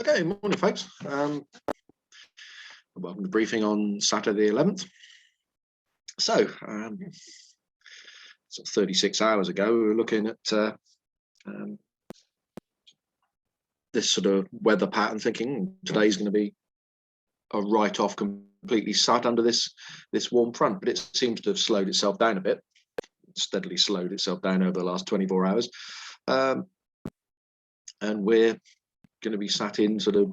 Okay, morning, folks. Welcome to the briefing on Saturday the 11th. So, 36 hours ago, we were looking at this sort of weather pattern, thinking today's going to be a write-off, completely sat under this warm front, but it seems to have slowed itself down a bit, steadily slowed itself down over the last 24 hours. And we're going to be sat in sort of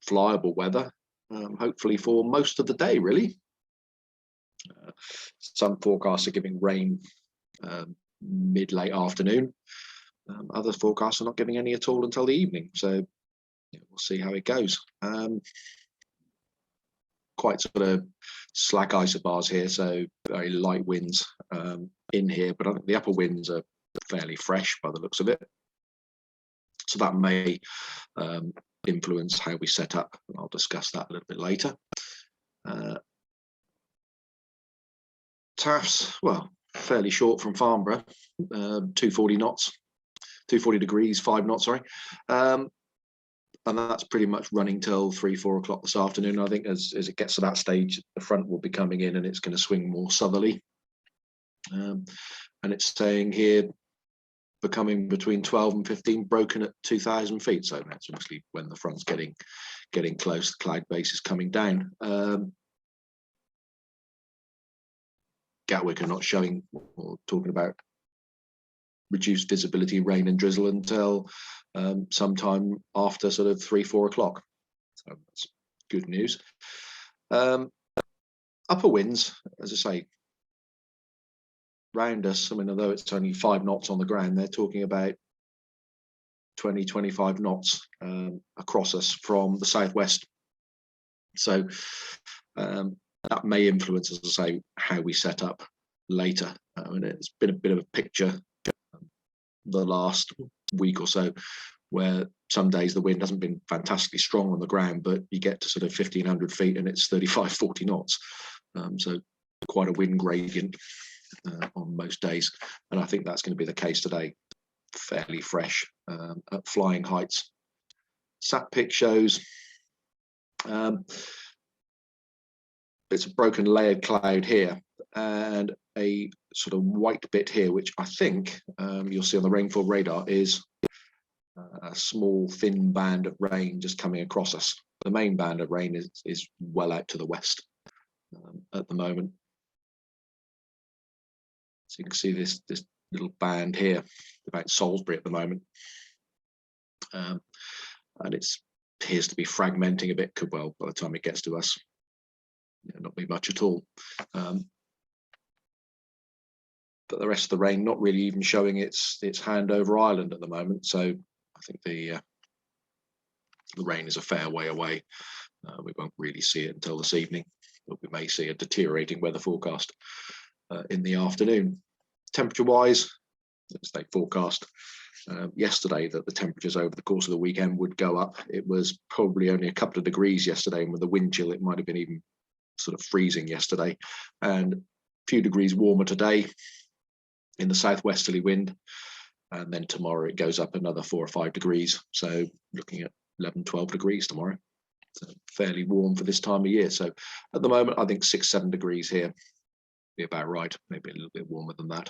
flyable weather, hopefully for most of the day, really. Some forecasts are giving rain mid-late afternoon. Other forecasts are not giving any at all until the evening. So we'll see how it goes. Quite sort of slack isobars here, so very light winds in here, but I think the upper winds are fairly fresh by the looks of it. So that may influence how we set up, and I'll discuss that a little bit later. TAFs, well, fairly short from Farnborough, 240 knots, 240 degrees, 5 knots, sorry. And that's pretty much running till 3-4 o'clock this afternoon. I think as it gets to that stage, the front will be coming in and it's going to swing more southerly. And it's saying here, becoming between 12 and 15, broken at 2,000 feet. So that's obviously when the front's getting close, the cloud base is coming down. Gatwick are not showing or talking about reduced visibility, rain and drizzle until sometime after sort of 3-4 o'clock. So that's good news. Upper winds, as I say, round us, I mean, although it's only 5 knots on the ground, they're talking about 20-25 knots across us from the southwest. So that may influence, as I say, how we set up later. I mean, it's been a bit of a picture the last week or so, where some days the wind hasn't been fantastically strong on the ground, but you get to sort of 1,500 feet and it's 35-40 knots. So quite a wind gradient on most days, and I think that's going to be the case today. Fairly fresh at flying heights. Sat pic shows it's a broken layered cloud here and a sort of white bit here, which I think you'll see on the rainfall radar is a small thin band of rain just coming across us. The main band of rain is well out to the west at the moment. So you can see this little band here about Salisbury at the moment, and it appears to be fragmenting a bit. Could well, by the time it gets to us, not be much at all. But the rest of the rain not really even showing its hand over Ireland at the moment. So I think the rain is a fair way away. We won't really see it until this evening, but we may see a deteriorating weather forecast in the afternoon. Temperature-wise, as they forecast yesterday that the temperatures over the course of the weekend would go up. It was probably only a couple of degrees yesterday, and with the wind chill, it might have been even sort of freezing yesterday, and a few degrees warmer today in the southwesterly wind, and then tomorrow it goes up another 4 or 5 degrees. So looking at 11-12 degrees tomorrow. So fairly warm for this time of year. So at the moment, I think 6-7 degrees here be about right, maybe a little bit warmer than that.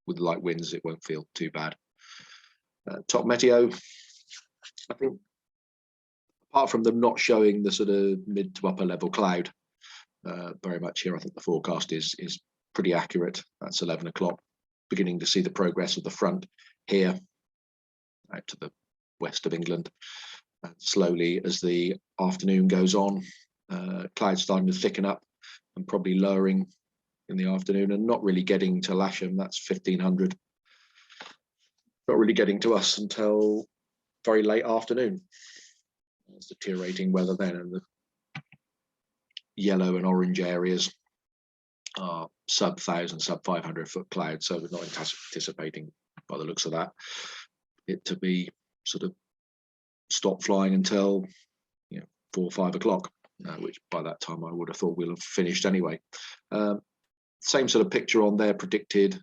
With light winds, it won't feel too bad. Top meteo, I think, apart from them not showing the sort of mid to upper level cloud very much here, I think the forecast is pretty accurate. That's 11 o'clock, beginning to see the progress of the front here out to the west of England. Slowly as the afternoon goes on, clouds starting to thicken up and probably lowering in the afternoon, and not really getting to Lasham, that's 1,500. Not really getting to us until very late afternoon. It's deteriorating weather then, and the yellow and orange areas are sub 1,000, sub 500 foot clouds. So we're not anticipating, by the looks of that, it to be sort of stop flying until 4 or 5 o'clock, which by that time I would have thought we'll have finished anyway. Same sort of picture on there, predicted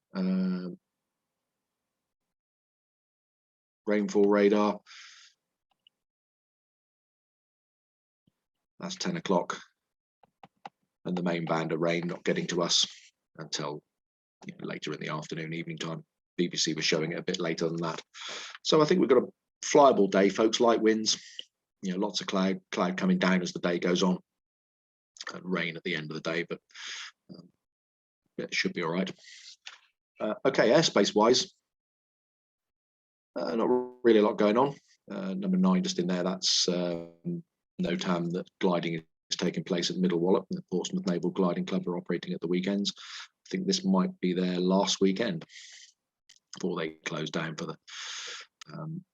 rainfall radar. That's 10 o'clock. And the main band of rain not getting to us until later in the afternoon, evening time. BBC was showing it a bit later than that. So I think we've got a flyable day, folks. Light winds, lots of cloud coming down as the day goes on, and rain at the end of the day, but it should be all right. Okay, airspace wise, not really a lot going on. Number 9 just in there, that's NOTAM, that gliding is taking place at Middle Wallop. The Portsmouth Naval Gliding Club are operating at the weekends. I think this might be their last weekend before they close down for the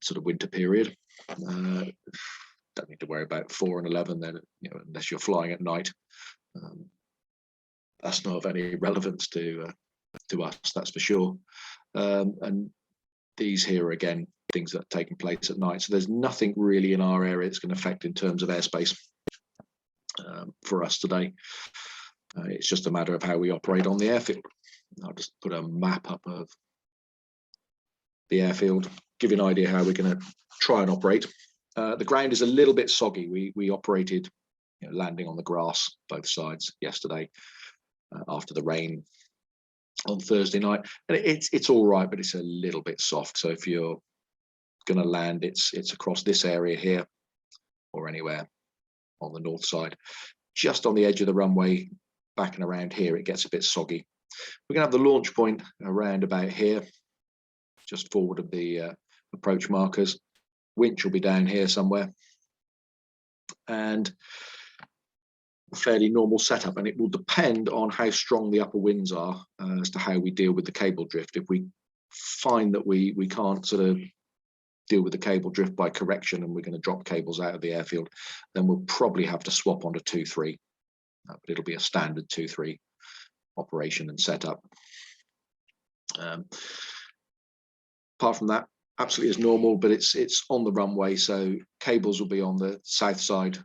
sort of winter period. Don't need to worry about 4 and 11 then, unless you're flying at night. That's not of any relevance to us, that's for sure. And these here are again things that are taking place at night. So there's nothing really in our area that's going to affect in terms of airspace for us today. It's just a matter of how we operate on the airfield. I'll just put a map up of the airfield, give you an idea how we're going to try and operate. The ground is a little bit soggy. We operated landing on the grass both sides yesterday after the rain on Thursday night, and it's all right, but it's a little bit soft. So if you're going to land, it's across this area here or anywhere on the north side. Just on the edge of the runway, back and around here, it gets a bit soggy. We're going to have the launch point around about here, just forward of the approach markers. Winch will be down here somewhere, and a fairly normal setup, and it will depend on how strong the upper winds are as to how we deal with the cable drift. If we find that we can't sort of deal with the cable drift by correction and we're going to drop cables out of the airfield, then we'll probably have to swap onto 2-3, but it'll be a standard 2-3 operation and setup. Apart from that, absolutely as normal, but it's on the runway, so cables will be on the south side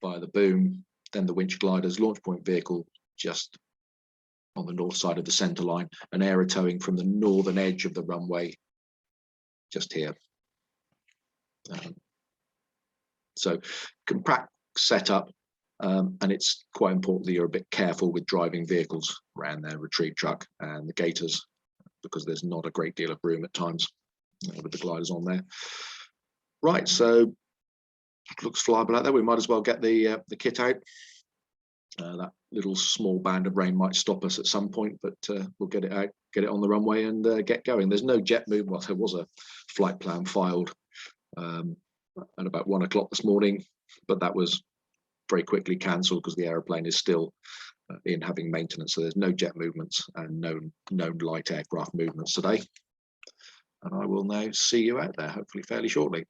by the boom, then the winch gliders, launch point vehicle just on the north side of the center line, and aero towing from the northern edge of the runway just here. So compact setup, and it's quite important that you're a bit careful with driving vehicles around there, retrieve truck and the gators, because there's not a great deal of room at times with the gliders on there. Right, so it looks flyable out there. We might as well get the kit out. That little small band of rain might stop us at some point, but we'll get it out, get it on the runway and get going. There's no jet movement. Well, there was a flight plan filed at about 1 o'clock this morning, but that was very quickly cancelled because the aeroplane is still in having maintenance. So there's no jet movements and no light aircraft movements today. And I will now see you out there, hopefully fairly shortly.